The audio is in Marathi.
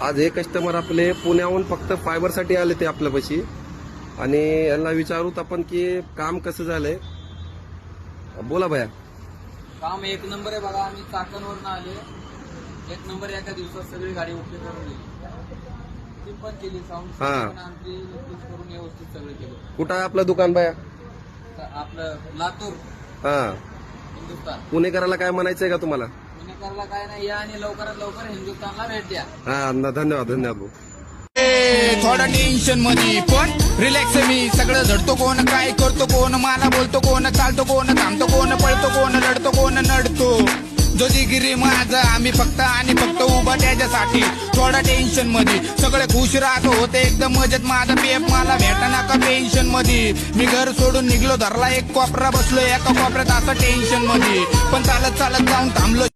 आज हे कस्टमर आपले पुण्याहून फक्त फायबरसाठी आले ते आपल्यापाशी आणि यांना विचारूत आपण की काम कसं झालंय. बोला भैया. काम एक नंबर आहे बघा. आम्ही चाकणवरून आले. एक नंबर एका दिवसात सगळी गाडी ओके करून दिली. ती पण केली साऊंड हा. आमची करून व्यवस्थित सगळं केलं. कुठं आहे आपलं दुकान भैया? आपलं लातूर हा. हिंदुस्थान. पुणेकराला काय म्हणायचंय का तुम्हाला? पुणेकरला काय नाही, या आणि लवकरात लवकर हिंदुस्थानला भेट द्या. हा धन्यवाद धन्यवाद भाऊ. थोडं टेन्शन मध्ये पण रिलॅक्स मी. सगळं झडतो कोण, काय करतो कोण, मला बोलतो कोण, चालतो कोण, थांबतो कोण, पळतो कोण, लढतो कोण, नडतो जो जिगिरी माझा. आम्ही फक्त आणि फक्त उभा त्याच्यासाठी. थोडा टेन्शन मध्ये सगळे खुश राहतो, होते एकदम मजेत. माझा पेप मला भेटा नका टेन्शन मध्ये. मी घर सोडून निघलो, धरला एक कोपरा, बसलो एका कोपऱ्यात असं टेन्शन मध्ये. पण चालत चालत जाऊन थांबलो.